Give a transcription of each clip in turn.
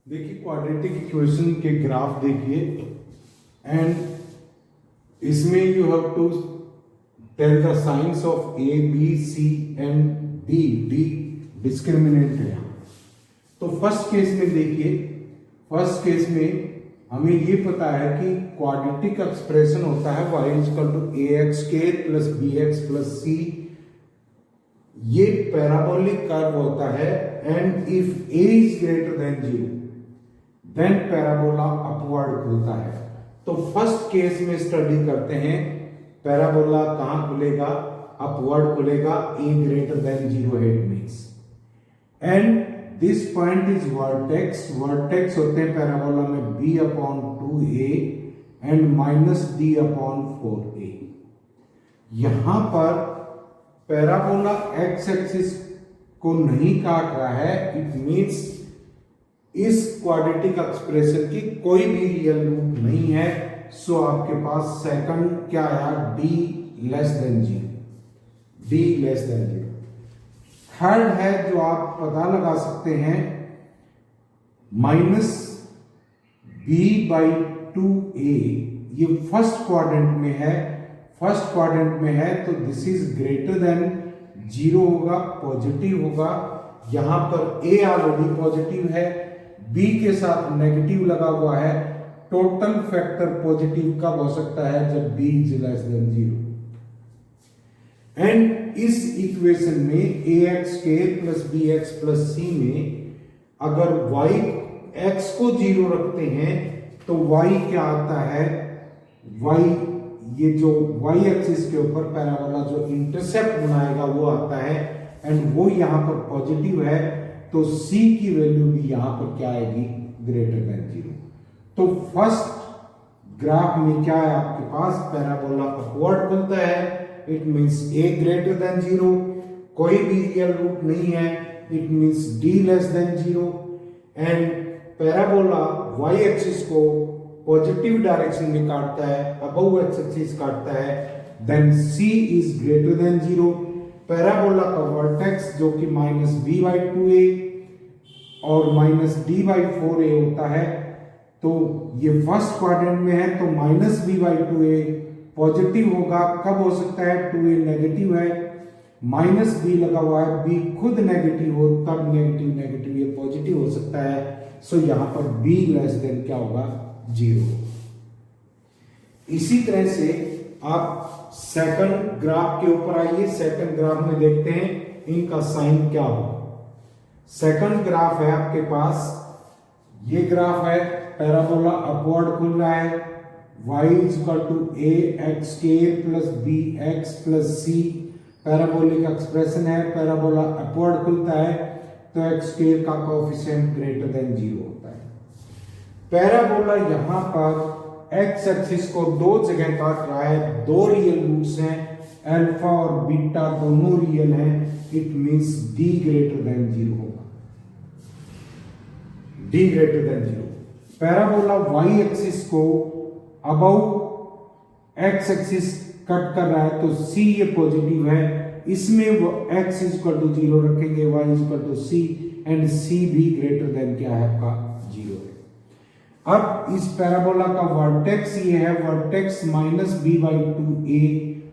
देखिए quadratic equation के graph देखिए एंड इसमें you have to tell the signs of a b c and d d discriminant है। तो फर्स्ट केस में देखिए, फर्स्ट केस में हमें ये पता है कि क्वाड्रेटिक एक्सप्रेशन होता है y equal to a x square plus b x plus c. ये पैराबोलिक कर्व होता है and if a is greater than 0 then parabola upward खुलता है। तो फर्स्ट केस में स्टडी करते हैं पैराबोला कहां खुलेगा, अपवर्ड खुलेगा, a ग्रेटर देन 0 है it means. And this point is vertex, vertex होते हैं पैराबोला में b upon 2a and minus d upon 4a। यहां पर पैराबोला एक्स एक्सिस को नहीं काट रहा है, इट मींस इस क्वाड्रेटिक एक्सप्रेशन की कोई भी रियल रूट नहीं है। सो आपके पास सेकंड क्या आया, d less than 0, d less than 0। Third है जो आप पता लगा सकते हैं माइनस बी बाई 2a, ये फर्स्ट क्वाड्रेंट में है, फर्स्ट क्वाड्रेंट में है तो दिस इज ग्रेटर देन 0 होगा, पॉजिटिव होगा। यहां पर a ऑलरेडी पॉजिटिव है, b के साथ नेगेटिव लगा हुआ है, टोटल फैक्टर पॉजिटिव कब हो सकता है, जब b is less than 0। And इस इक्वेशन में a x square plus b x plus c में अगर y x को 0 रखते हैं तो y क्या आता है, y ये जो y एक्सिस के ऊपर पैराबोला जो इंटरसेप्ट बनाएगा वो आता है एंड वो यहां पर पॉजिटिव है तो c की वैल्यू भी यहां पर क्या आएगी, ग्रेटर देन 0। तो फर्स्ट ग्राफ में क्या है आपके पास, पैराबोला अपवर्ड खुलता है, it means a greater than 0, कोई भी रियल रूट नहीं है, it means d less than 0 and parabola y axis को पॉजिटिव डायरेक्शन में काटता है, अबव x एक्सिस काटता है, then c is greater than 0। Parabola का वर्टेक्स जो कि माइनस b बाई 2a और माइनस d बाई 4a होता है, तो ये फर्स्ट क्वाड्रेंट में है तो minus b by 2a positive होगा, कब हो सकता है, 2a नेगेटिव है, माइनस b लगा हुआ है, b खुद नेगेटिव हो तब नेगेटिव नेगेटिव ये पॉजिटिव हो सकता है। सो यहां पर b लेस देन क्या होगा, 0। इसी तरह से आप सेकंड ग्राफ के ऊपर आइए, सेकंड ग्राफ में देखते हैं इनका साइन क्या होगा। सेकंड ग्राफ है आपके पास, ये ग्राफ है पैराबोला अपवर्ड खुल रहा है, y is equal to a x square plus b x plus c parabolic expression है, पैराबोला अपवर्ड खुलता है तो एक्स स्क्वायर का कोएफिशिएंट ग्रेटर देन 0 होता है। पैराबोला यहां पर एक्स एक्सिस को दो जगह काट रहा है, दो रियल रूट्स हैं, अल्फा और बीटा दोनों रियल हैं, it means d greater than 0 होगा, d greater than 0। Parabola y axis को अबव x एक्सिस कट कर रहा है तो c ये पॉजिटिव है, इसमें वो x इज इक्वल टू 0 रखेंगे, y is equal to c and c भी ग्रेटर देन क्या है आपका 0 है। अब इस पैराबोला का वर्टेक्स ये है, vertex minus b by 2a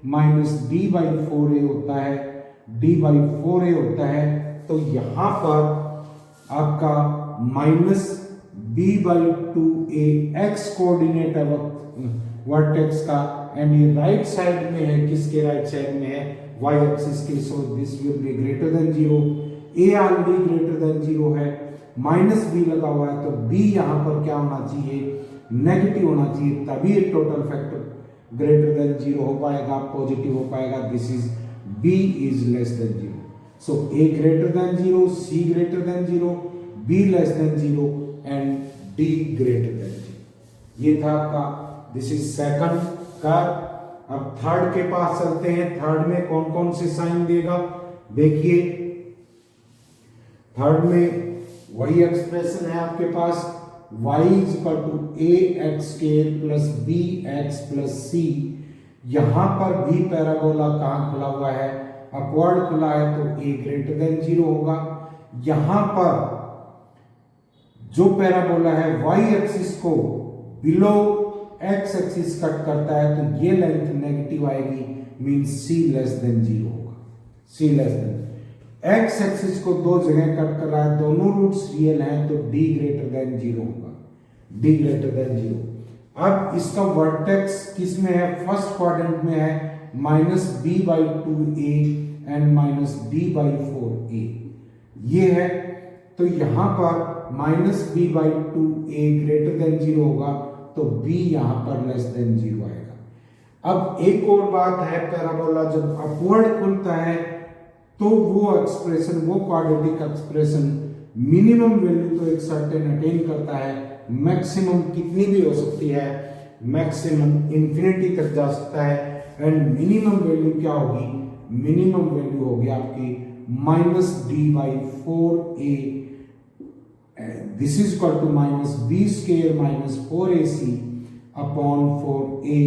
minus d by 4a होता है, d बाई 4a होता है, तो यहां पर आपका minus b by 2a x coordinate है वर्टेक्स का एंड ये राइट साइड में है, किसके राइट साइड में है, y एक्सिस के, so this will be greater than 0। a already greater than 0 है, माइनस b लगा हुआ है तो b यहां पर क्या होना चाहिए, नेगेटिव होना चाहिए, तभी ये टोटल फैक्टर ग्रेटर देन 0 हो पाएगा, पॉजिटिव हो पाएगा। This is b is less than 0, so a greater than 0, c greater than 0, b less than 0 and d greater than 0। ये था आपका, दिस इज सेकंड का। अब थर्ड के पास चलते हैं, थर्ड में कौन कौन से साइन देगा देखिए। थर्ड में वही एक्सप्रेशन है आपके पास, y is equal to a x square plus b x plus c. यहां पर भी पैराबोला कहां खुला हुआ है, अपवर्ड खुला है तो a ग्रेटर देन 0 होगा। यहां पर जो पैराबोला है वाई एक्सिस को बिलो एक्स एक्सिस कट करता है तो ये लेंथ नेगेटिव आएगी, मींस सी लेस देन 0 होगा, सी लेस देन। एक्स एक्सिस को दो जगह कट कर रहा है, दोनों रूट्स रियल हैं तो डी ग्रेटर देन 0 होगा, डी ग्रेटर देन 0। अब इसका वर्टेक्स किस में है, फर्स्ट क्वाड्रेंट में है, -b/2a एंड -d/4a ये है। तो यहां पर -b/2a ग्रेटर देन 0 होगा तो b यहां पर लेस देन 0 आएगा। अब एक और बात है, पैराबोला जब अपवर्ड खुलता है तो वो एक्सप्रेशन, वो क्वाड्रेटिक एक्सप्रेशन मिनिमम वैल्यू तो एक सर्टेन अटेन करता है, मैक्सिमम कितनी भी हो सकती है, मैक्सिमम इंफिनिटी तक जा सकता है। एंड मिनिमम वैल्यू क्या होगी, मिनिमम वैल्यू होगी आपकी -d/4a, this is equal to -b² - 4ac upon 4a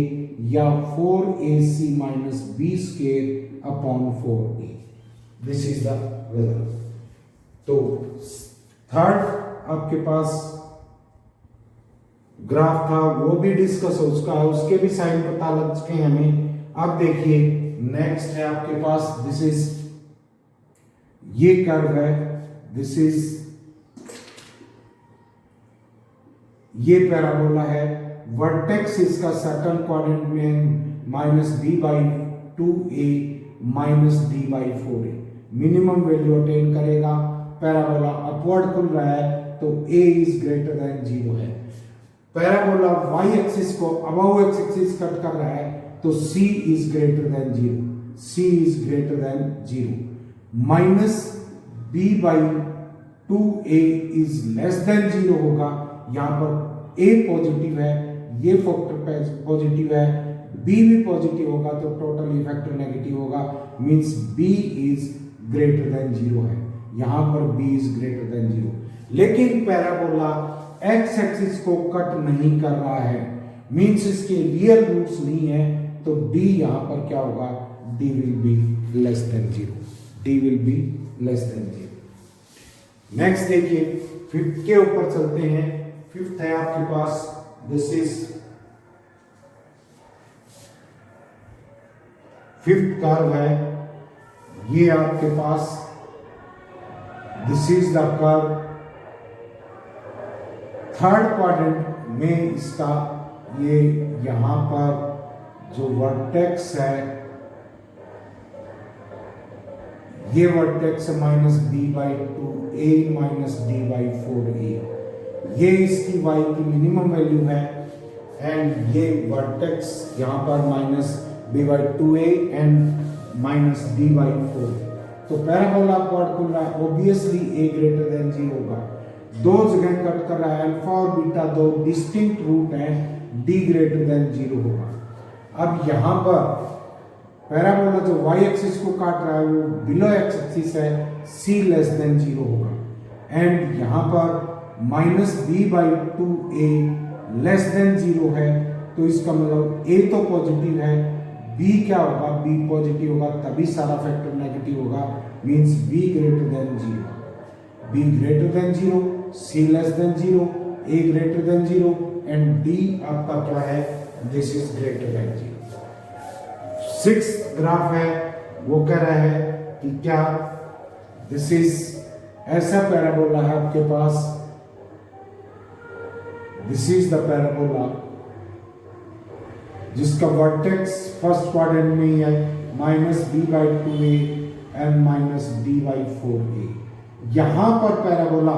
या 4ac - b² upon 4a। This is the result. तो थर्ड आपके पास ग्राफ था, वो भी डिस्कस हो चुका है, उसके भी साइन पता लग चुके हैं हमें। अब देखिए नेक्स्ट है आपके पास, दिस इज ये कर्व है, दिस इज ये पैराबोला है, वर्टेक्स इसका सेकंड क्वाड्रेंट में -b/2a -d/4a minimum value attain करेगा। पैराबोला अपवर्ड खुल रहा है तो a इज ग्रेटर देन 0 है। पैराबोला y एक्सिस को अबव x एक्सिस कट कर रहा है तो c is greater than 0, c is greater than 0। -b/2a is less than 0 होगा, यहां पर a पॉजिटिव है, ये फैक्टर पॉजिटिव है, b भी पॉजिटिव होगा तो टोटल इफेक्ट नेगेटिव होगा, means b is greater than 0 है, यहां पर b इज ग्रेटर देन 0। लेकिन पैराबोला x एक्सिस को कट नहीं कर रहा है, मींस इसके रियल रूट्स नहीं है, तो d यहां पर क्या होगा, d will be less than 0, d will be less than 0। Next देखिए फिफ्थ के ऊपर चलते हैं। फिफ्थ है आपके पास, दिस इज फिफ्थ कर्व है, ये आपके पास this is the curve third quadrant में इसका, ये यहां पर जो वर्टेक्स है, ये वर्टेक्स -b/2a -d/4a, ये इसकी y की मिनिमम वैल्यू है। एंड ये वर्टेक्स यहां पर -b/2a एंड -d/4। तो पैराबोला अपवर्ड खुल रहा है, ऑब्वियसली a ग्रेटर देन 0 होगा, दो जगह कट कर रहा है, अल्फा और बीटा दो डिस्टिंक्ट रूट हैं, d ग्रेटर देन 0 होगा। अब यहां पर पैराबोला जो y एक्सिस को काट रहा है वो बिलो x एक्सिस है, c लेस देन 0 होगा। एंड यहां पर -b/2a लेस देन 0 है, तो इसका मतलब a तो पॉजिटिव है, b क्या होगा, b पॉजिटिव होगा, तभी सारा फैक्टर नेगेटिव होगा, means b greater than 0, b greater than 0, c less than 0, a greater than 0 and d आपका क्या है, this is greater than 0। Sixth graph है, वो कह रहा है कि क्या दिस इज ऐसा पैराबोला है आपके पास, दिस इज द पैराबोला जिसका वर्टेक्स फर्स्ट क्वाड्रेंट में ही है, -b/2a एंड -d/4a। यहां पर पैराबोला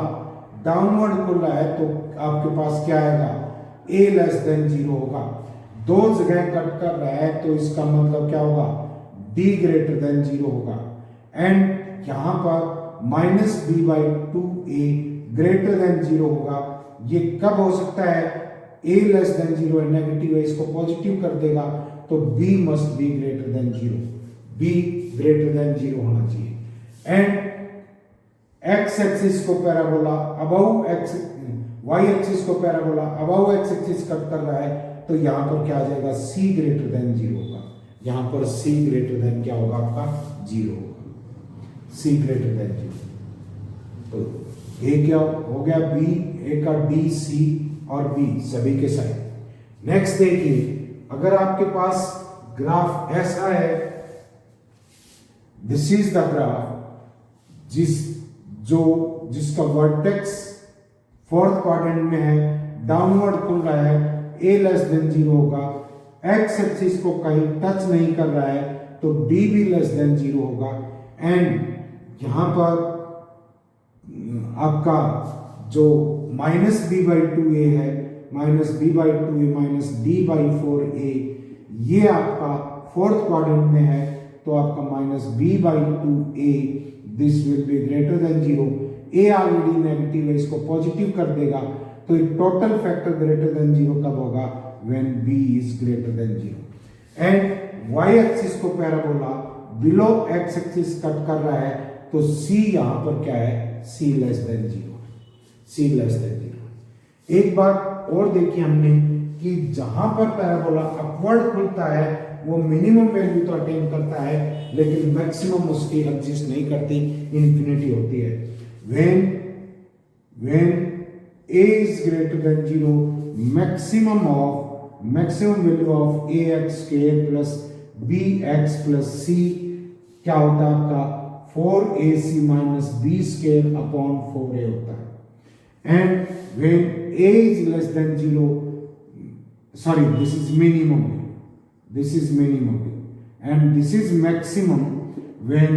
डाउनवर्ड खुल रहा है तो आपके पास क्या आएगा, a लेस देन 0 होगा, दो जगह कट कर रहा है तो इसका मतलब क्या होगा, d ग्रेटर देन 0 होगा। एंड यहां पर -b/2a ग्रेटर देन 0 होगा, ये कब हो सकता है, a लेस देन 0 है, नेगेटिव है, इसको पॉजिटिव कर देगा तो b must be greater than 0, b greater than 0 होना चाहिए। एंड x एक्सिस को parabola above x, y axis को parabola above x axis cut कर रहा है तो यहां पर क्या आ जाएगा, c ग्रेटर देन 0 होगा, यहां पर c ग्रेटर देन क्या होगा आपका 0 होगा, c ग्रेटर देन 0। तो ए क्या हो गया बी, ए का डी, सी और बी सभी के साइड। नेक्स्ट देखिए, अगर आपके पास ग्राफ ऐसा है, दिस इज द ग्राफ जिसका वर्टेक्स फोर्थ क्वाड्रेंट में है, डाउनवर्ड खुल रहा है, ए लेस देन 0 होगा, एक्स एक्सिस को कहीं टच नहीं कर रहा है तो डी भी लेस देन 0 होगा, एंड यहां पर आपका जो माइनस बी बाई 2a है, minus b by 2a minus d by 4a, ये आपका फोर्थ क्वाड्रेंट में है तो आपका minus b by 2a this will be greater than 0। a already negative है, इसको पॉजिटिव कर देगा तो टोटल फैक्टर ग्रेटर देन 0 कब होगा, when b is greater than 0। And y axis को parabola below x axis cut कर रहा है तो c यहां पर क्या है, c less than 0, c less than 0। एक बात और देखी हमने कि जहां पर पैराबोला अपवर्ड खुलता है वो मिनिमम वैल्यू तो अटेन करता है लेकिन मैक्सिमम उसकी एग्जिस्ट नहीं करती, इन्फिनिटी होती है। when a is greater than 0, maximum value of ax square plus bx plus c क्या होता है आपका 4ac minus b square upon 4a होता है। and when a is less than 0, sorry, this is minimum and this is maximum when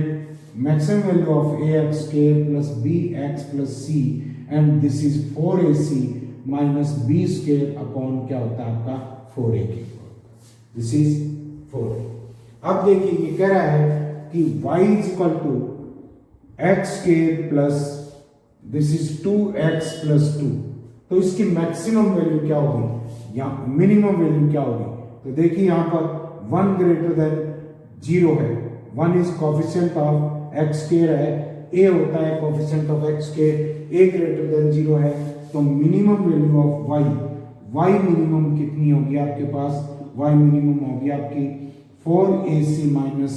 maximum value of ax square plus bx plus c and this is 4ac minus b square upon क्या होता है आपका 4a की, this is 4a। अब देखिए ये कह रहा है कि y is equal to x square plus this is 2x plus 2, तो इसकी मैक्सिमम वैल्यू क्या होगी या मिनिमम वैल्यू क्या होगी, तो देखिए यहां पर 1 ग्रेटर देन 0 है, 1 is coefficient of x square है, a होता है coefficient of x square, a greater than 0 है तो minimum value of y minimum कितनी होगी आपके पास, y मिनिमम होगी आपकी 4ac minus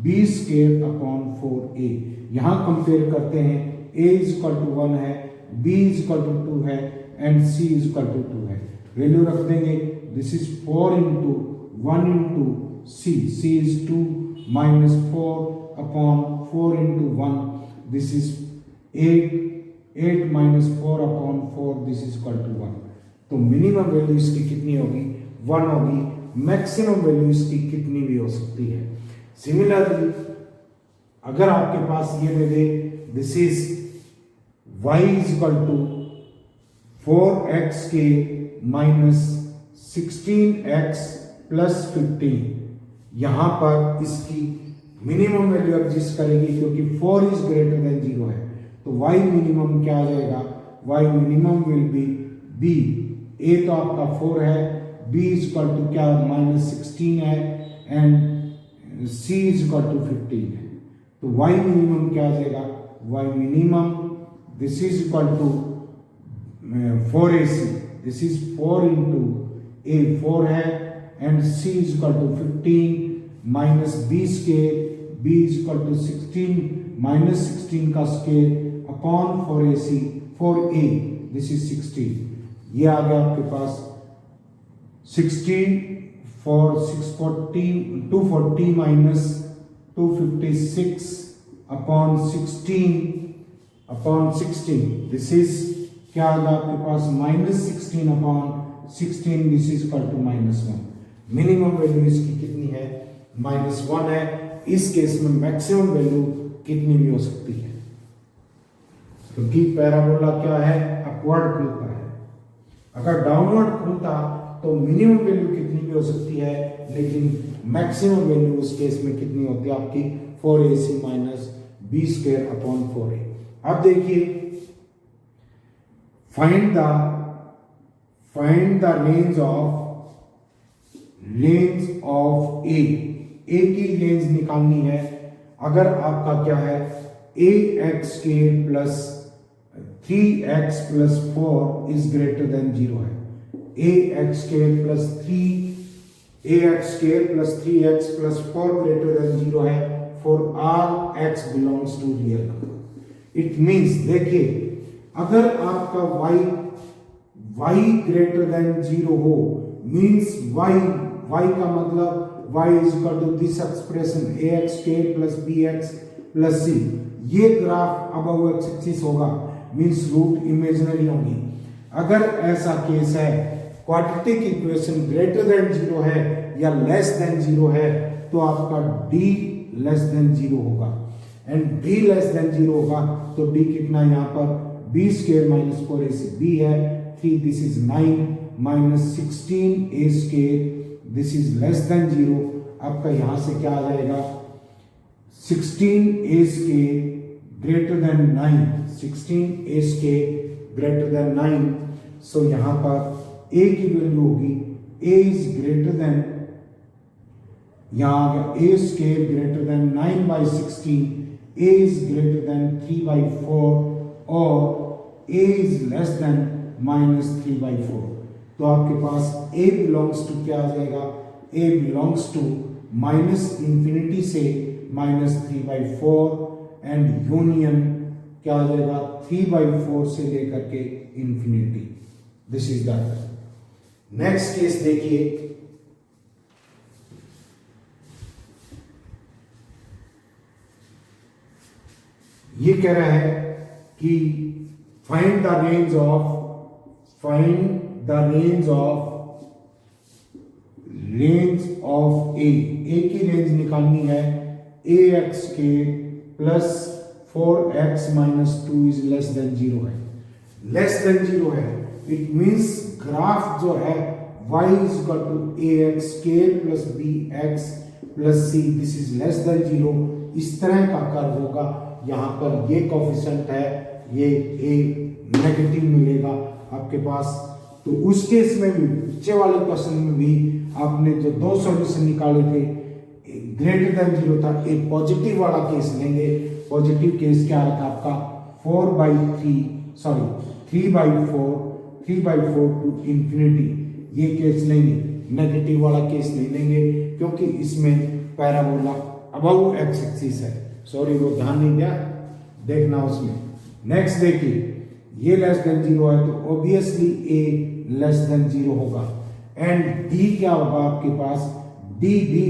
b square upon 4a। यहां कंपेयर करते हैं, a इज इक्वल टू 1 है, b इज इक्वल टू 2 है and c is equal to 2 है। वैल्यू रख देंगे, this is 4 into 1 into c is 2 minus 4 upon 4 into 1, this is 8 minus 4 upon 4, this is equal to 1। तो minimum value इसकी कितनी होगी, 1 होगी, मैक्सिमम वैल्यू इसकी कितनी भी हो सकती है। सिमिलरली अगर आपके पास ये दे दे, this is y is equal to 4x के माइनस 16x प्लस 15, यहां पर इसकी मिनिमम वैल्यू एग्जिस्ट करेगी क्योंकि 4 इज ग्रेटर देन 0 है तो y मिनिमम क्या आ जाएगा, y minimum will be b, a तो आपका 4 है, b इज इक्वल टू क्या माइनस 16 है and c is equal to 15 है तो y मिनिमम क्या आ जाएगा, y minimum this is equal to 4ac, this is 4 into a 4 है and c is equal to 15 minus b square, b is equal to 16 minus 16 का square upon 4ac 4a, this is 16। ये आ गया आपके पास 16 for 240 minus 256 upon 16, this is क्या आ गया आपके पास minus 16 upon 16, this is equal to minus 1। Minimum value इसकी कितनी है, -1 है। इस केस में मैक्सिमम वैल्यू कितनी भी हो सकती है क्योंकि पैराबोला क्या है, अपवर्ड खुलता है। अगर डाउनवर्ड खुलता तो मिनिमम वैल्यू कितनी भी हो सकती है लेकिन मैक्सिमम वैल्यू उस केस में कितनी होती है आपकी 4ac minus b square upon 4a। अब देखिए find the range of a की रेंज निकालनी है। अगर आपका क्या है ax square plus 3x plus 4 is greater than 0 है, ax square plus 3x plus 4 greater than 0 है for all x belongs to real number. It means देखिए अगर आपका y ग्रेटर देन 0 हो, मीन्स y का मतलब y is equal to this expression ax square plus bx plus c, ये graph above x axis होगा, means root imaginary होगी। अगर ऐसा केस है, क्वाड्रेटिक इक्वेशन ग्रेटर देन 0 है या लेस देन 0 है, तो आपका d लेस देन 0 होगा, एंड d लेस देन 0 होगा तो d कितना है यहाँ पर b स्क्वायर माइनस 4ac है 3, this is 9 minus 16a square, this is less than 0। आपका यहाँ से क्या आ जाएगा 16a square greater than 9, 16a square greater than 9। सो यहाँ पर a की वैल्यू होगी a इज ग्रेटर देन, यहाँ आ गया a square greater than 9 by 16, a is greater then 3 by 4 और a is less than minus 3 by 4। तो आपके पास a बिलोंग्स टू क्या आ जाएगा, a belongs to minus infinity से माइनस 3 बाई 4 एंड यूनियन क्या आ जाएगा 3 बाई 4 से लेकर के infinity. This is that. Next case देखिए, ये कह रहा है कि find the range of a की रेंज निकालनी है ए एक्स के plus 4x minus 2 is less than 0 है, लेस देन 0 है, इट मीन्स ग्राफ जो है y is equal to ax square plus bx plus c, this is less than 0। इस तरह का कर्व होगा, यहाँ पर ये कोफिशिएंट है, ये a नेगेटिव मिलेगा आपके पास। तो उस केस में भी, पीछे वाले क्वेश्चन में भी आपने जो दो सॉल्यूशन निकाले थे, ग्रेटर देन 0 था, एक पॉजिटिव वाला केस लेंगे। पॉजिटिव केस क्या रखा आपका 3 बाई 4 टू इंफिनिटी, ये केस लेंगे, नेगेटिव वाला केस नहीं लेंगे क्योंकि इसमें पैराबोला अबव एक्स एक्सिस है। सॉरी, वो ध्यान नहीं दिया, देखना उसमें। नेक्स्ट देखिए, ये लेस देन 0 है तो ऑब्वियसली a लेस देन 0 होगा, एंड d क्या होगा आपके पास, d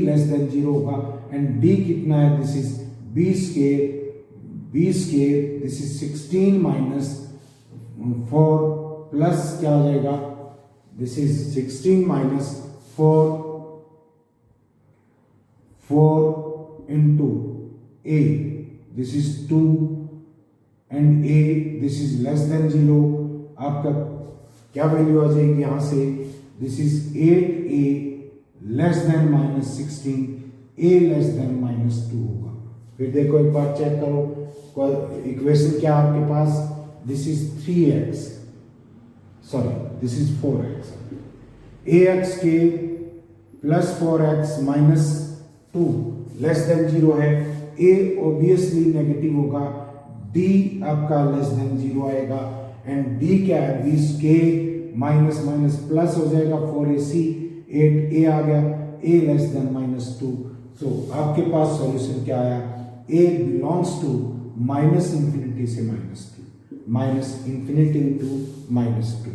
लेस देन 0 होगा, एंड d कितना है, this is b square, this is 16 minus 4 plus क्या हो जाएगा, this is 16 minus 4 into a, this is 2 and a this is less than 0। आपका क्या वैल्यू आ जाएगी यहां से, this is 8a less than minus 16, a less than minus 2 होगा। फिर देखो एक बार चेक करो, इक्वेशन क्या आपके पास, this is 3x, sorry this is 4x, ax के plus 4x minus 2 less than 0 है, a ऑब्वियसली नेगेटिव होगा, d आपका लेस देन 0 आएगा, एंड d क्या है, b square minus minus plus हो जाएगा 4ac, 8a आ गया, a less than minus 2। So आपके पास सॉल्यूशन क्या आया, a belongs to minus infinity से minus 2, minus infinity to minus 2।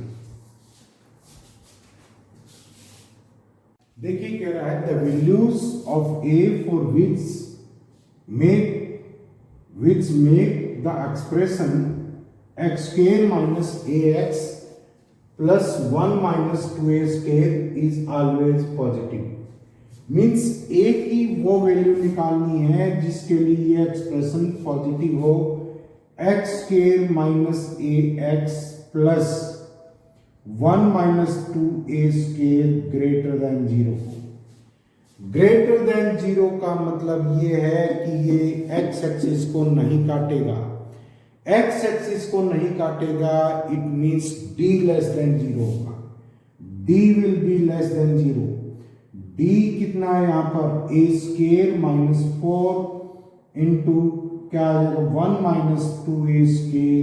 देखिए कह रहा है the values of a for which make the expression x square minus ax plus 1 minus 2a square is always positive। Means a की वो value निकालनी है जिसके लिए ये एक्सप्रेशन पॉजिटिव हो, x square minus ax plus 1 minus 2a square greater than 0। Greater than 0 का मतलब ये है कि ये x एक्सिस को नहीं काटेगा, x एक्सिस को नहीं काटेगा, it means d less than 0 होगा, d will be less than 0। d कितना है यहाँ पर, a स्क्वायर माइनस 4 इंटू क्या आ जाएगा 1 minus 2a square,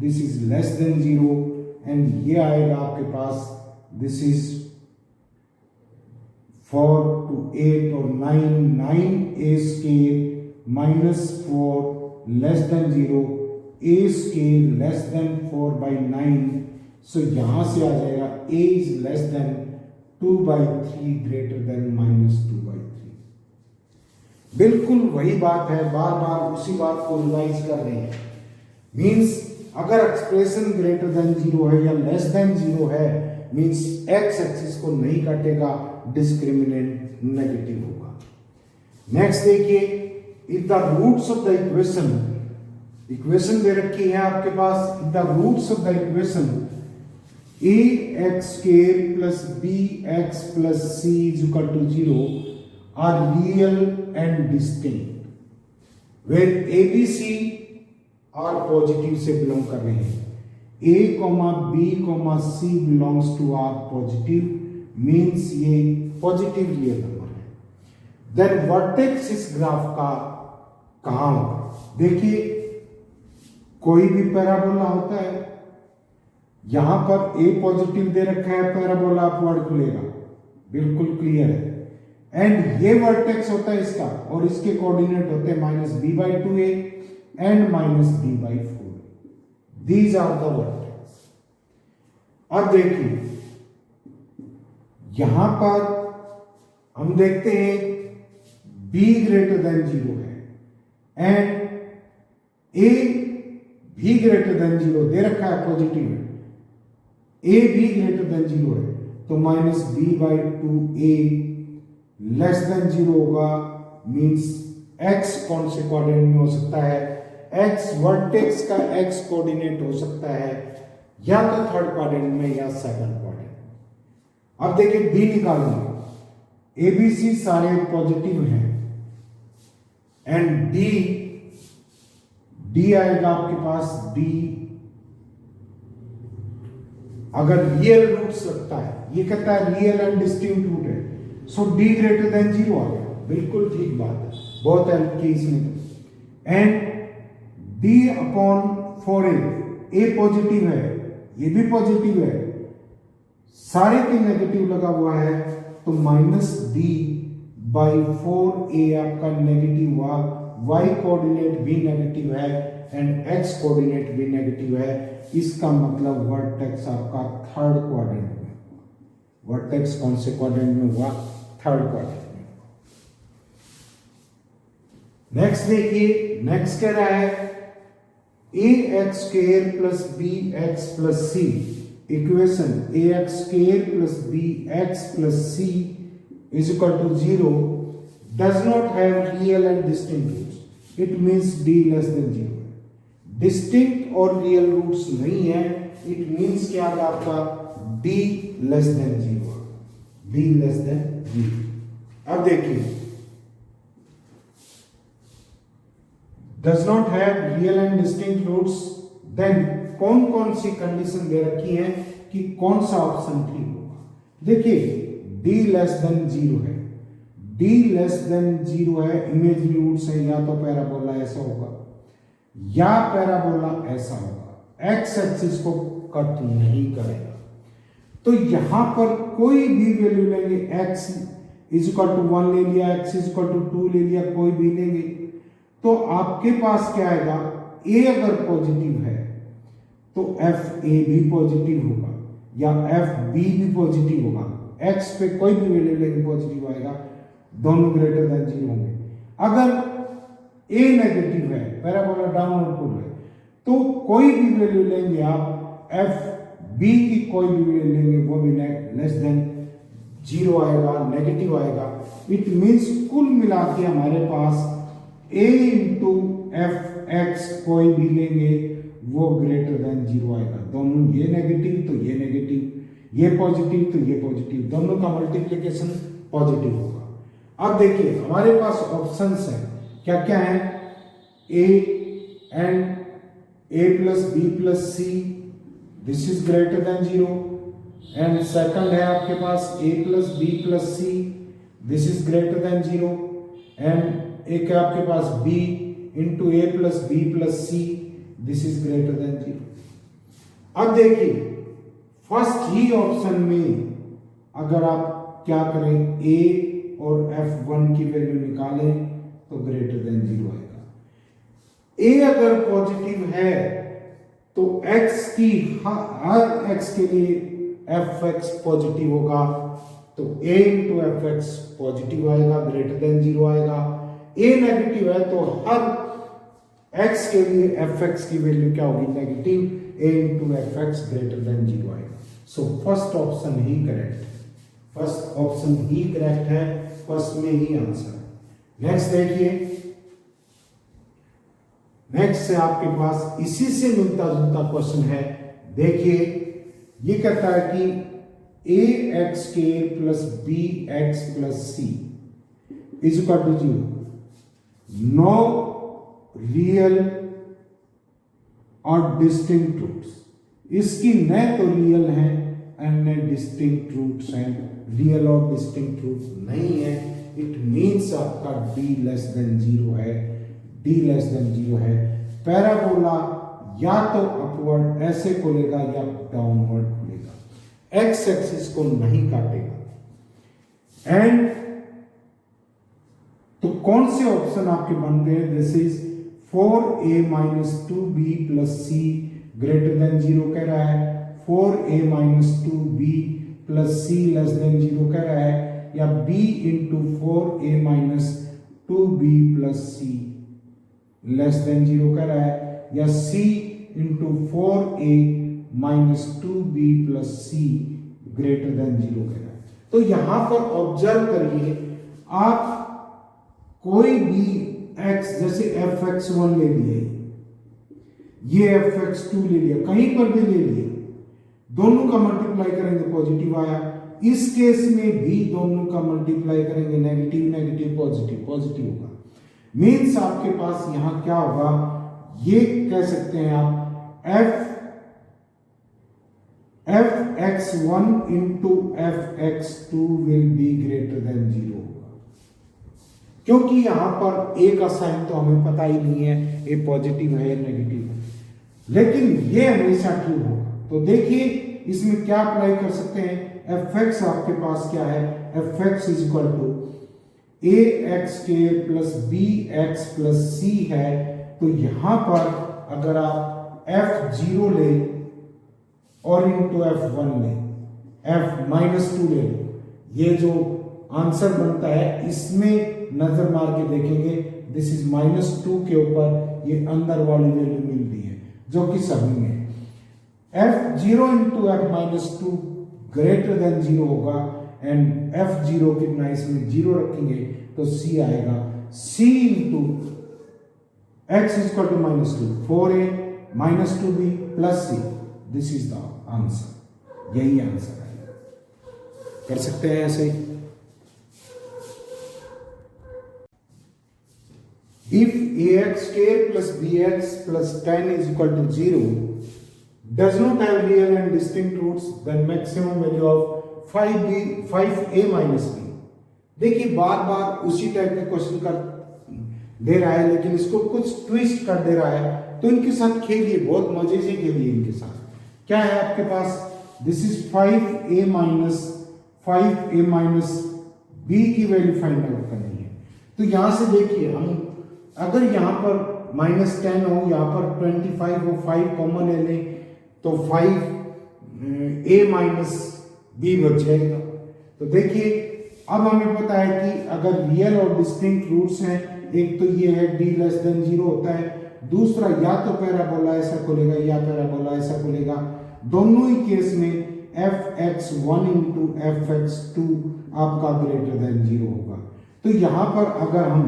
this is less than 0, and ये आएगा आपके पास, दिस इज 4 to 8 और 9 a square minus 4 less than 0, a square less than 4/9, सो यहां से आ जाएगा a is less then 2/3 greater than -2/3। बिल्कुल वही बात है, बार बार उसी बात को रिवाइज कर रहे हैं। मींस अगर एक्सप्रेशन ग्रेटर देन 0 है या लेस देन 0 है, मींस एक्स एक्सिस को नहीं काटेगा, डिस्क्रिमिनेंट नेगेटिव होगा। नेक्स्ट देखिए, if the roots of the equation दे रखी है आपके पास, the roots of the equation ax square plus bx plus c is equal to 0 are real and distinct, where abc are positive से belong कर रहे हैं। a, b, c belongs to r positive, means ये positive real number है। Then vertex इस graph का कहां होगा? देखिए, कोई भी पैराबोला होता है, यहां पर a पॉजिटिव दे रखा है, पैराबोला अपवर्ड खुलेगा, बिल्कुल क्लियर है। एंड ये वर्टेक्स होता है इसका, और इसके कोऑर्डिनेट होते हैं -b/2a and -b/4। These are the vertex. अब देखिए, यहां पर हम देखते हैं b ग्रेटर देन 0 है एंड a भी ग्रेटर देन 0 दे रखा है, पॉजिटिव है, a भी ग्रेटर देन 0 है, तो -b/2a लेस देन 0 होगा। मींस x कौन से कोऑर्डिनेट में हो सकता है? x वर्टेक्स का x कोऑर्डिनेट हो सकता है या तो थर्ड क्वाड्रेंट में या सेकंड क्वाड्रेंट। अब देखिए, b निकालेंगे, abc सारे पॉजिटिव हैं एंड d आएगा आपके पास, d अगर रियल रूट्स लगता है, ये कहता है रियल एंड डिस्टिंक्ट रूट है, सो d ग्रेटर देन 0 आ गया, बिल्कुल ठीक बात है, बहुत हेल्प की इसने। एंड d/4a, a पॉजिटिव है, ये भी पॉजिटिव है, सारे के नेगेटिव लगा हुआ है, तो -d/4a आपका नेगेटिव हुआ, y कोऑर्डिनेट भी नेगेटिव है एंड x कोऑर्डिनेट भी नेगेटिव है। इसका मतलब वर्टेक्स आपका थर्ड क्वाड्रेंट में, वर्टेक्स कौन से क्वाड्रेंट में हुआ? थर्ड क्वाड्रेंट में। नेक्स्ट देखिए, नेक्स्ट कह रहा है ax square plus bx plus c, equation ax square plus bx plus c is equal to 0 does not have real and distinct roots, it means d less than 0। Distinct और real roots नहीं है, it means क्या है आपका d less than 0, d less than 0। अब देखिए, does not have real and distinct roots, then कौन कौन सी कंडीशन दे रखी है कि कौन सा ऑप्शन ठीक होगा? देखिए, d लेस देन 0 है, d लेस देन 0 है, इमेजिनरी रूट्स है, या तो पैराबोला ऐसा होगा या पैराबोला ऐसा होगा, एक्स एक्सिस को कट नहीं करेगा। तो यहां पर कोई भी वैल्यू लेंगे, x इज इक्वल टू 1 ले लिया, x इज इक्वल टू 2 ले लिया, कोई भी लेंगे, तो आपके पास क्या आएगा? a अगर पॉजिटिव है तो f a भी पॉजिटिव होगा या f b भी पॉजिटिव होगा, x पे कोई भी वैल्यू लेंगे पॉजिटिव आएगा, दोनों ग्रेटर देन 0 होंगे। अगर a नेगेटिव है, पैराबोला डाउनवर्ड पुल है, तो कोई भी वैल्यू लेंगे आप, f b की कोई भी वैल्यू लेंगे, वो भी लेस देन 0 आएगा, नेगेटिव आएगा। इट मींस कुल मिला के हमारे पास a इंटू एफ एक्स कोई भी लेंगे वो ग्रेटर देन 0 आएगा। दोनों, ये नेगेटिव तो ये नेगेटिव, ये पॉजिटिव तो ये पॉजिटिव, दोनों का मल्टीप्लिकेशन पॉजिटिव होगा। अब देखिए, हमारे पास ऑप्शंस हैं, क्या क्या है? a and a plus b plus c, this is greater than 0, and second है आपके पास a plus b plus c, this is greater than 0, and एक है आपके पास b into a plus b plus c, this is greater than 0। अब देखिए, first ही option में अगर आप क्या करें, a और f1 की वैल्यू निकालें तो ग्रेटर देन 0 आएगा। ए अगर पॉजिटिव है तो x की हर x के लिए fx पॉजिटिव होगा, तो a into F x positive आएगा, ग्रेटर देन 0 आएगा। a नेगेटिव है तो हर x के लिए fx की वैल्यू क्या होगी, negative, a into F x greater than 0 आएगा। सो फर्स्ट ऑप्शन ही करेक्ट, फर्स्ट ऑप्शन ही करेक्ट है, फर्स्ट में ही आंसर। नेक्स्ट देखिए, नेक्स्ट से आपके पास इसी से मिलता जुलता क्वेश्चन है। देखिए ये कहता है कि a x square plus b x plus c is equal to 0। No real और डिस्टिंक्ट रूट्स, इसकी न तो रियल है एंड न डिस्टिंक्ट रूट्स हैं, रियल और डिस्टिंक्ट रूट नहीं है। इट मीन्स आपका d लेस देन 0 है, d लेस देन 0 है। पैराबोला या तो अपवर्ड ऐसे खुलेगा या डाउनवर्ड खुलेगा, एक्स एक्सिस को नहीं काटेगा। एंड तो कौन से ऑप्शन आपके बनते हैं, this is 4a minus 2b plus c greater than 0 कह रहा है, 4a minus 2b plus c less than 0 कह रहा है, या b into 4a minus 2b plus c less than 0 कह रहा है, या c into 4a minus 2b plus c greater than 0 कह रहा है। तो यहां पर ऑब्जर्व करिए, आप कोई भी x जैसे fx1 ले लिए, ये fx2 ले लिया, कहीं पर भी ले लिया, दोनों का मल्टीप्लाई करेंगे पॉजिटिव आया। इस केस में भी दोनों का मल्टीप्लाई करेंगे नेगेटिव नेगेटिव पॉजिटिव पॉजिटिव होगा। मीन्स आपके पास यहां क्या होगा, ये कह सकते हैं आप fx1 into fx2 will be greater than 0 होगा, क्योंकि यहां पर a का साइन तो हमें पता ही नहीं है, a पॉजिटिव है या नेगेटिव है, लेकिन ये हमेशा ट्रू होगा। तो देखिए इसमें क्या अप्लाई कर सकते हैं, fx आपके पास क्या है, fx is equal to a x square plus b x plus c है। तो यहां पर अगर आप f0 ले और इंटू f1 ले, f माइनस 2 ले लो, ये जो आंसर बनता है इसमें नजर मार के देखेंगे, दिस इज -2 के ऊपर ये अंदर वाली वैल्यू मिलती है जो कि सभी में f0 into f minus 2 greater than 0 होगा, एंड f0 कितना इसमें 0 रखेंगे तो c आएगा, c into x is equal to -2, 4a minus 2b plus c, this is the answer, यही आंसर है। कर सकते हैं ऐसे। If ax square plus bx plus 10 is equal to 0 does not have real and distinct roots, then maximum value of 5a minus b। देखिए बार बार उसी type के question कर दे रहा है, लेकिन इसको कुछ ट्विस्ट कर दे रहा है, तो इनके साथ खेलिए, बहुत मजे से खेलिए इनके साथ। क्या है आपके पास, this is 5a minus b की वैल्यू फाइंड आउट करनी है। तो यहां से देखिए, हम अगर यहां पर -10 हो, यहां पर 25 हो, 5 कॉमन ले लें तो 5a माइनस b बच जाएगा। तो देखिए अब हमें पता है कि अगर रियल और डिस्टिंक्ट रूट्स हैं, एक तो ये है d लेस देन 0 होता है, दूसरा या तो पैराबोला ऐसा खुलेगा या पैराबोला ऐसा खुलेगा। दोनों ही केस में fx1 इंटू fx2 आपका ग्रेटर देन 0 होगा। तो यहां पर अगर हम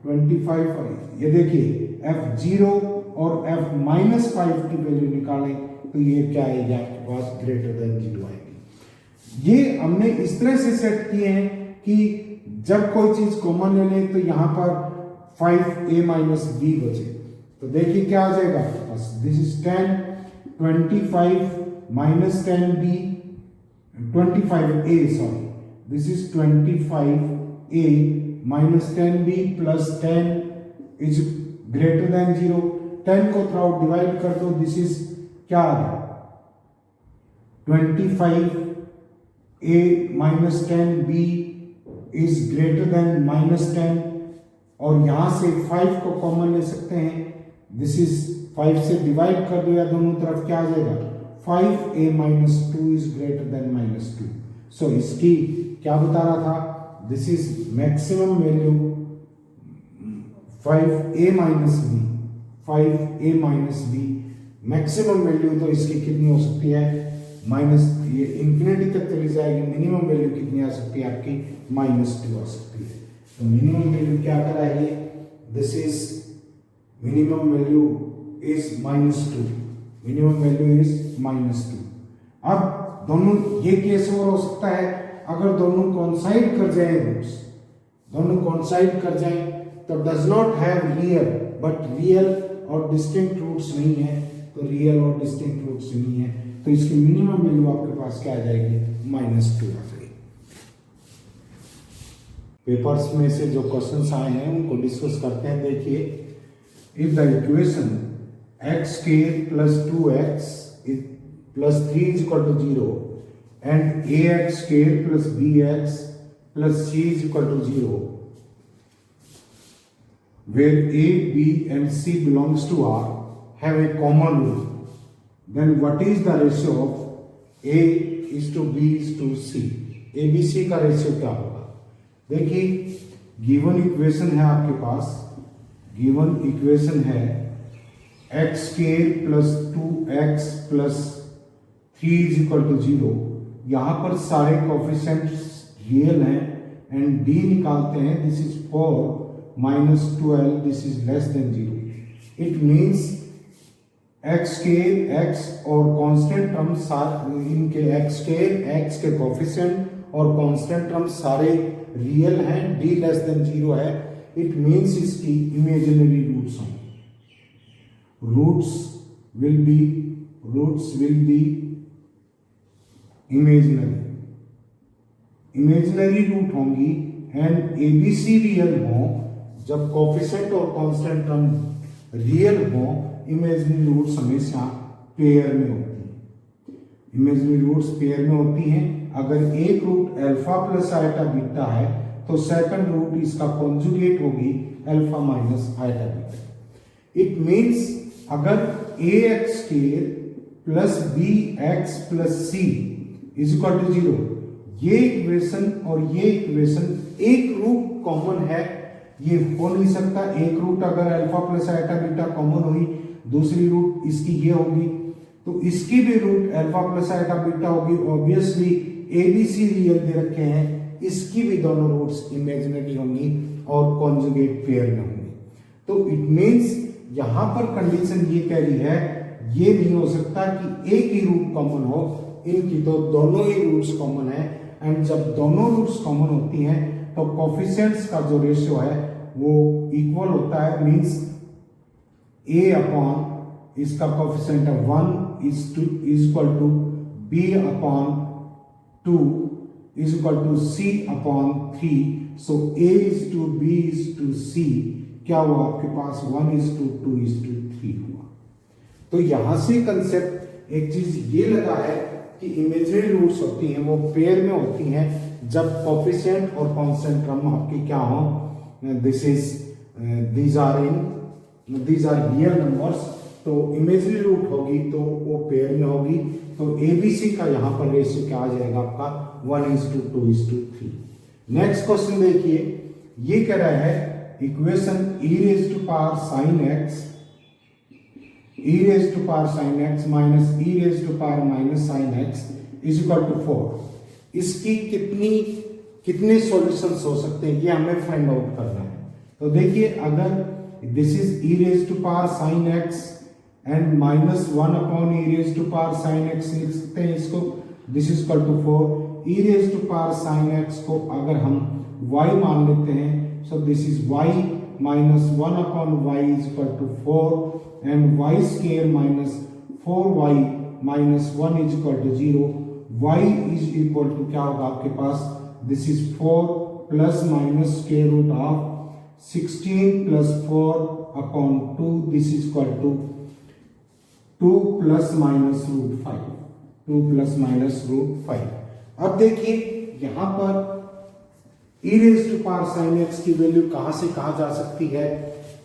25 ये देखिए f0 और f माइनस 5 की वैल्यू निकालें तो ये क्या आएगी आपके पास, ग्रेटर देन 0 आएगी। ये हमने इस तरह से सेट किए हैं कि जब कोई चीज कॉमन ले लें तो यहां पर 5a माइनस b बचे। तो देखिए क्या आ जाएगा आपके पास, this is 10, 25 minus 10b, 25a sorry, this is 25a minus 10b plus 10 is greater than 0। 10 को थ्रू डिवाइड कर दो, दिस इज क्या आ गया, 25a minus 10b is greater then -10, और यहां से 5 को कॉमन ले सकते हैं, दिस इज 5 से डिवाइड कर दो या दोनों तरफ क्या आ जाएगा 5a minus 2 is greater than minus 2. सो इसकी क्या बता रहा था this is maximum value 5a minus b 5a minus b maximum value तो इसकी कितनी हो सकती है माइनस ये इंफिनिटी तक चली जाएगी मिनिमम वैल्यू कितनी आ सकती है आपकी -2 आ सकती है तो मिनिमम वैल्यू क्या कराएगी this is minimum value is -2 minimum value is -2 अब दोनों ये केस और हो सकता है अगर दोनों कोइंसाइड कर जाएं रूट्स दोनों कोइंसाइड कर जाएं तो does not have real but real और डिस्टिंक्ट रूट्स नहीं है तो रियल और डिस्टिंक्ट रूट्स नहीं है तो इसकी मिनिमम वैल्यू आपके पास क्या आ जाएगी -2 आ जाएगी पेपर्स में से जो क्वेश्चंस आए हैं उनको डिस्कस करते हैं देखिए if the equation x square plus 2x plus 3 is equal to 0 and ax square plus bx plus c is equal to 0 where a, b and c belongs to R have a common root then what is the ratio of a is to b is to c abc का ratio क्या होगा देखिए given equation है आपके पास given equation है x square plus 2x plus 3 is equal to 0 यहां पर सारे कोफिशिएंट्स रियल हैं एंड d निकालते हैं this is 4 minus 12 this is less than 0 it means x square x और कांस्टेंट टर्म इनके x स्क्वायर x के कोफिशिएंट और कांस्टेंट टर्म सारे रियल हैं d लेस देन 0 है इट मींस इसकी इमेजिनरी रूट्स होंगे roots will be imaginary root होंगी एंड एबीसी रियल हो जब कोफिशिएंट और कांस्टेंट टर्म रियल हो इमेजिनरी रूट्स हमेशा पेयर में होती हैं इमेजिनरी रूट्स पेयर में होती हैं अगर एक root alpha plus iota beta है तो सेकंड रूट इसका कॉन्जुगेट होगी alpha minus iota beta it means अगर a x square plus b x plus c is equal to 0 ये इक्वेशन और ये इक्वेशन एक रूट कॉमन है ये हो नहीं सकता एक रूट अगर alpha plus iota beta common हुई दूसरी रूट इसकी ये होगी तो इसकी भी root alpha plus iota beta होगी ऑब्वियसली एबीसी रियल दे रखे हैं इसकी भी दोनों रूट्स इमेजिनरी होंगी और कॉन्जुगेट पेयर में होंगी तो इट मींस यहां पर कंडीशन ये कह रही है ये नहीं हो सकता कि एक ही रूट कॉमन हो इनकी तो दोनों ही रूट्स कॉमन है एंड जब दोनों रूट्स कॉमन होती हैं तो कोफिशिएंट्स का जो रेशियो है वो इक्वल होता है मींस a अपॉन इसका कोफिशिएंट है 1 is equal to b upon 2 is equal to c upon 3 so a is to b is to c क्या हुआ आपके पास 1:2:3 हुआ तो यहां से कंसेप्ट एक चीज ये लगा है कि इमेजिनरी रूट्स होती हैं वो पेयर में होती हैं जब कोफिशिएंट और कांस्टेंट टर्म आपके क्या हो दीज आर रियल नंबर्स तो इमेजिनरी रूट होगी तो वो पेयर में होगी तो एबीसी का यहां पर रेशियो क्या आ जाएगा आपका 1:2:3 नेक्स्ट क्वेश्चन देखिए ये कह रहा है equation e raised to power sin x minus e raised to power minus sin x is equal to 4 इसकी कितने सॉल्यूशंस हो सकते हैं ये हमें फाइंड आउट करना है तो देखिए अगर this is e raised to power sin x and minus 1 upon e raised to power sin x लिख सकते हैं इसको this is equal to 4 e raised to power sin x को अगर हम y मान लेते हैं so this is y minus 1 upon y is equal to 4 and y square minus 4y minus 1 is equal to 0 y is equal to क्या होगा आपके पास this is 4 plus minus square root of 16 plus 4 upon 2 this is equal to 2 plus minus root 5 2 plus minus root 5 अब देखिए यहां पर e raised to power sin x की value कहां से कहां जा सकती है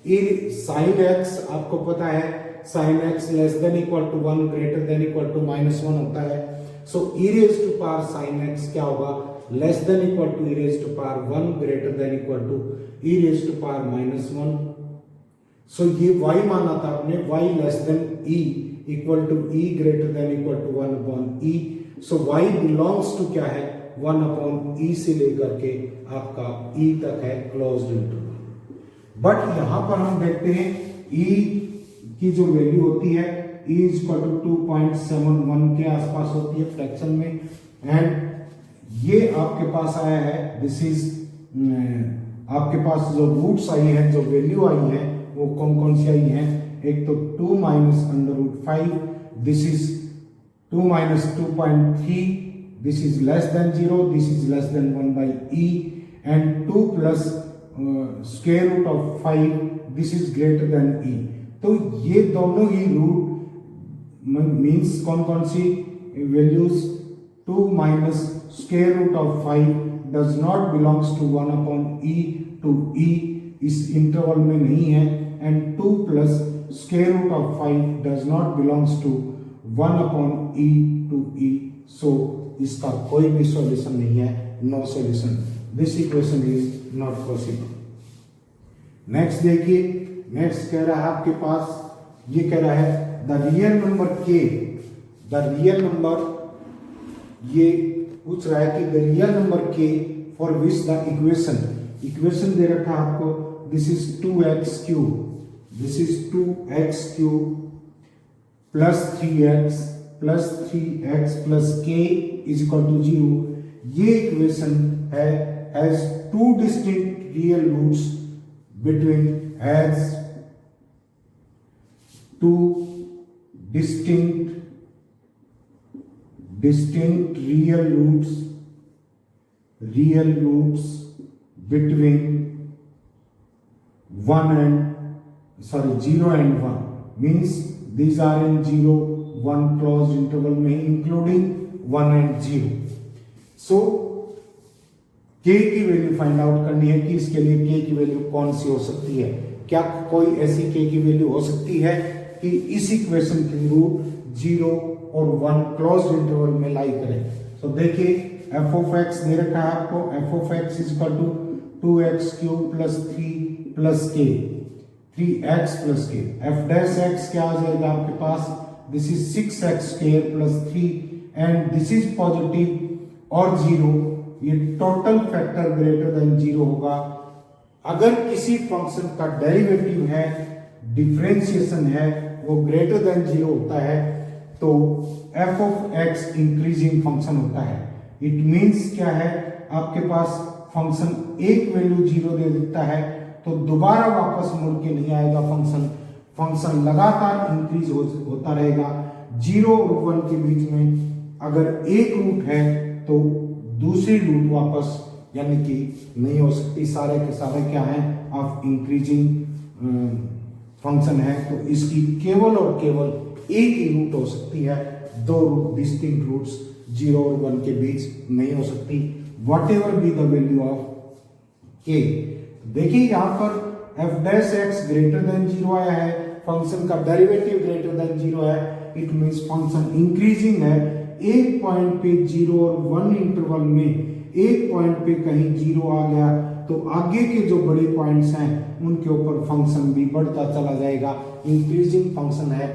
साइन एक्स आपको पता है sine x less than equal to 1 greater than equal to -1 होता है। So e raise to power sine x क्या होगा, less than equal to e raise to power 1 greater than equal to e raise to power -1। So ये y माना था आपने, y less than e equal to e greater than equal to 1 upon e। So y belongs to क्या है, 1 upon e से लेकर के आपका e तक है क्लोज्ड इंटरवल। बट यहां पर हम देखते हैं e की जो वैल्यू होती है e इज इक्वल टू 2.71 के आसपास होती है फ्रैक्शन में। एंड ये आपके पास आया है, दिस इज आपके पास जो रूट्स आई है, जो वैल्यू आई है वो कौन कौन सी आई है, एक तो 2 minus √5, this is 2 minus 2.3, this is less than 0, this is less than 1 by e, and 2 plus square root of 5, this is greater than e। तो ये दोनों ही रूट मीन्स कौन कौन सी values, 2 minus square root of 5 does not belongs to 1 upon e to e, इस interval में नहीं है, and 2 plus square root of 5 does not belongs to 1 upon e to e। So इसका कोई भी सॉल्यूशन नहीं है, no solution, this equation is not possible. Next देखिए, नेक्स्ट कह रहा है आपके पास, ये कह रहा है the real number k, the real number, ये पूछ रहा है कि the real number k for which the equation दे रखा है आपको, this is 2x cube, this is 2x cube plus 3x plus k is equal to 0। ये इक्वेशन है has two distinct real roots between, has two distinct real roots between 0 and 1, means these are in 0 1 closed interval में including 1 and 0। so k की value find out करनी है कि इसके लिए k की वैल्यू कौन सी हो सकती है। क्या कोई ऐसी k की वैल्यू हो सकती है कि इस इक्वेशन की रूट 0 और 1 क्लोज्ड इंटरवल में लाई करें। तो देखिए f ऑफ x दे रखा है आपको, f of x is equal to 2x cube plus 3 plus k, 3x plus k, f dash x क्या आ जाएगा आपके पास, this is 6x square plus 3 and this is positive और 0, ये टोटल फैक्टर ग्रेटर देन 0 होगा। अगर किसी फंक्शन का डेरिवेटिव है, डिफरेंशिएशन है, वो ग्रेटर देन 0 होता है तो f of x increasing function होता है। इट मींस क्या है, आपके पास फंक्शन एक वैल्यू 0 दे देता है तो दोबारा वापस मुड़ के नहीं आएगा फंक्शन लगातार इंक्रीज होता रहेगा। 0 और 1 के बीच में अगर एक रूट है तो दूसरी रूट वापस यानी कि नहीं हो सकती, सारे के सारे क्या हैं ऑफ इंक्रीजिंग फंक्शन है, तो इसकी केवल और केवल एक ही रूट हो सकती है, दो डिस्टिंक्ट रूट्स 0 और 1 के बीच नहीं हो सकती, what ever be the value of k। देखिए यहाँ पर f dash x greater than 0 आया है, फंक्शन का डेरिवेटिव ग्रेटर देन 0 है, इट मींस फंक्शन इंक्रीजिंग है। एक पॉइंट पे 0 और 1 इंटरवल में एक पॉइंट पे कहीं 0 आ गया तो आगे के जो बड़े पॉइंट्स हैं उनके ऊपर फंक्शन भी बढ़ता चला जाएगा। इंक्रीजिंग फंक्शन है,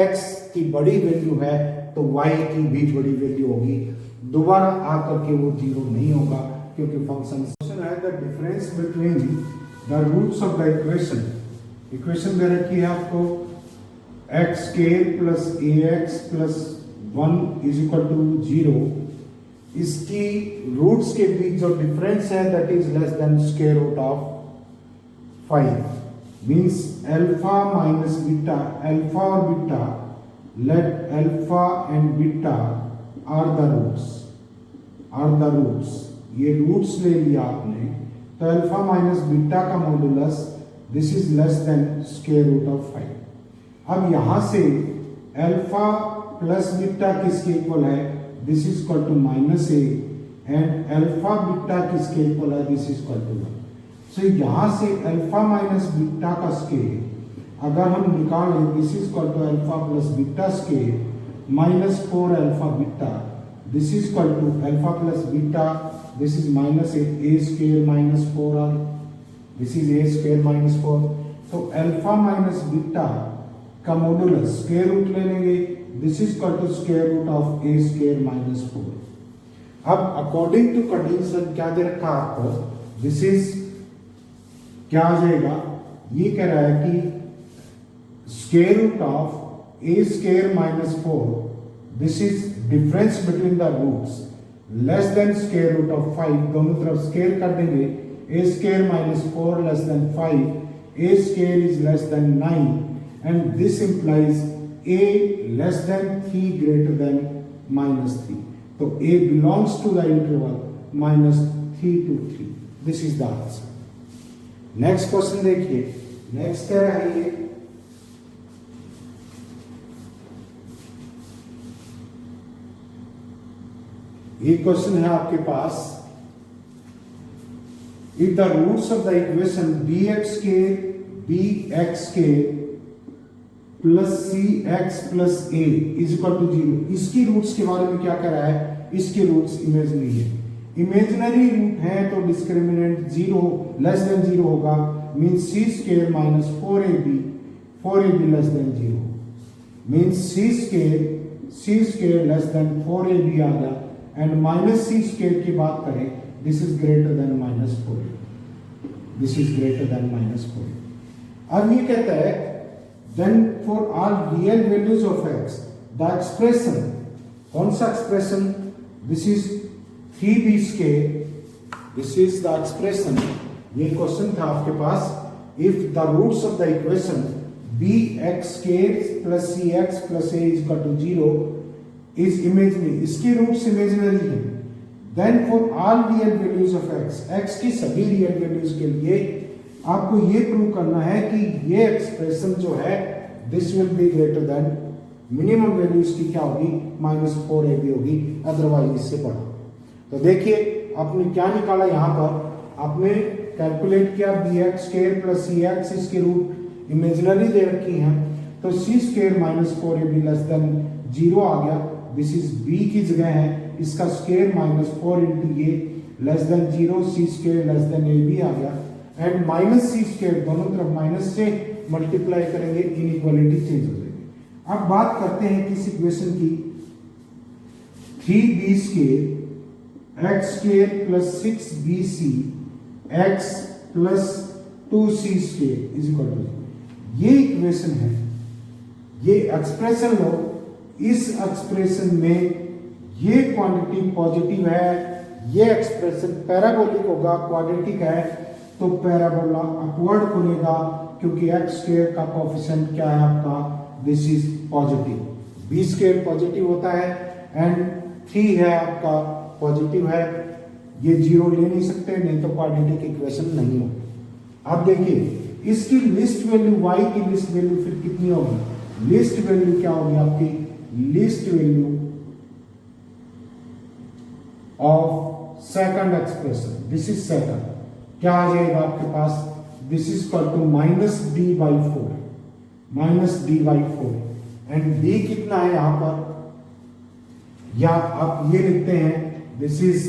x की बड़ी वैल्यू है तो y की भी बड़ी वैल्यू होगी, दोबारा आकर के वो 0 नहीं होगा क्योंकि फंक्शन है the difference between the roots of the equation दे रखी है आपको, x square plus ax plus 1 is equal to 0, इसकी रूट्स के बीच जो डिफरेंस है that is less than square root of 5, means alpha minus beta, alpha और beta, let alpha and beta are the roots, ये रूट्स ले लिया आपने तो अल्फा माइनस बीटा का modulus this is less than square root of 5। अब यहां से अल्फा प्लस बीटा किसके इक्वल है, this is equal to -a, and alpha beta किसके इक्वल है, this is equal to 1। So यहां से अल्फा माइनस बीटा का स्केयर अगर हम निकालें, this is equal to alpha plus beta square minus 4 alpha beta, this is equal to alpha plus beta, this is minus a square minus 4 this is a square minus 4। तो alpha minus beta का modulus square root ले लेंगे, this is equal to square root of a square minus 4। अब according to condition क्या दे रखा आपको, this is क्या आ जाएगा, ये कह रहा है कि square root of a square minus 4, this is difference between the roots less than square root of 5, दोनों तरफ स्क्वायर कर देंगे, a square minus 4 less than 5, a square is less than 9 and this implies a less than 3 greater than minus 3. So a belongs to the interval minus 3 to 3. This is the answer. Next question देखिए, next क्या है ये question है आपके पास, if the roots of the equation bx plus cx plus a is equal to 0, इसकी roots के बारे में क्या कह रहा है, इसके रूट्स इमेजिनरी है, इमेजिनरी रूट है तो डिस्क्रिमिनेंट 0 लेस देन 0 होगा, means c square minus 4ab less than 0, means c square less then 4ab आ गया, एंड माइनस c स्क्वायर की बात करें, this is greater than minus 4, this is greater than minus 4। अब ये कहता है then for all real values of x the expression, कौन सा expression, this is 3b square, this is the expression, ये क्वेश्चन था आपके पास, if the roots of the equation bx square plus cx plus a is equal to 0 is imaginary, इसकी roots imaginary है, then for all real values of x की सभी real values के लिए आपको ये प्रूव करना है कि ये एक्सप्रेशन जो है this will be greater then, minimum values की क्या होगी, -4ab होगी, अदरवाइज इससे बड़ा। तो देखिए आपने क्या निकाला, यहाँ पर आपने कैलकुलेट किया bx स्क्वायर प्लस cx, इसके रूट इमेजिनरी दे रखी हैं, तो c square -4ab less than 0 आ गया, दिस इज b की जगह है, इसका square -4 into a less than 0, c square less than a b आ गया, एंड माइनस सी स्क्वायर दोनों तरफ माइनस से मल्टीप्लाई करेंगे, इनइक्वालिटी चेंज हो जाएगी। अब बात करते हैं किस इक्वेशन की, 3b square x square plus 6bc x plus 2c square is equal to, ये इक्वेशन है, ये एक्सप्रेशन लो, इस एक्सप्रेशन में ये क्वांटिटी पॉजिटिव है, ये एक्सप्रेशन पैराबोलिक होगा, क्वाड्रेटिक है तो पैराबोला अपवर्ड खुलेगा, क्योंकि एक्स स्क्वायर का कोएफिशिएंट क्या है आपका, this is positive, b square positive होता है एंड 3 है आपका पॉजिटिव है, ये 0 ले नहीं सकते, नहीं तो क्वाड्रेटिक इक्वेशन नहीं होगी। अब देखिए इसकी लिस्ट वैल्यू, y की लिस्ट वैल्यू फिर कितनी होगी, लिस्ट वैल्यू क्या होगी आपकी, least value of second expression, this is second, क्या आ जाएगा आपके पास, this is equal to -d/4, -d/4, and d कितना है यहां पर, या आप ये लिखते हैं, this is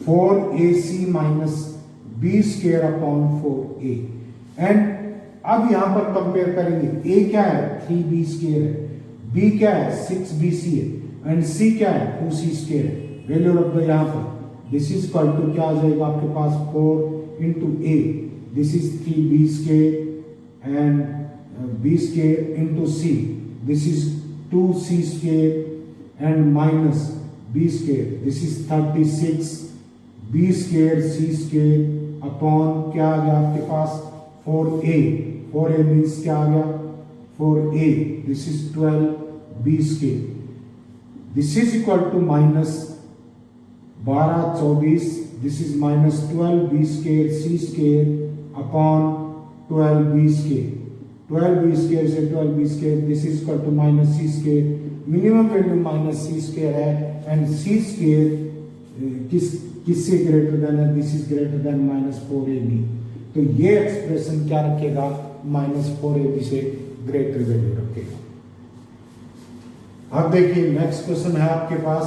4ac minus b square upon 4a, and अब यहां पर कंपेयर करेंगे, a क्या है 3b स्क्वायर है, b क्या है 6bc है, एंड c क्या है 2c स्क्वायर है, वैल्यू रख दो यहां पर, दिस इज इक्वल टू क्या आ जाएगा आपके पास 4 into a, this is 3b square and b square into c, this is 2c square and minus b square, this is 36 b square c square upon क्या आ गया आपके पास 4a मीन्स क्या आ गया 4a, this is 12 b square, this is equal to minus 12 24, this is minus 12 b square c square upon 12 b square, 12 b square से 12 b square, this is equal to minus c square, minimum value minus c square है and c square किससे greater than है, this is greater than -4ab, तो ये expression क्या रखेगा, -4ab से greater value रखेगा। अब देखिए नेक्स्ट क्वेश्चन है आपके पास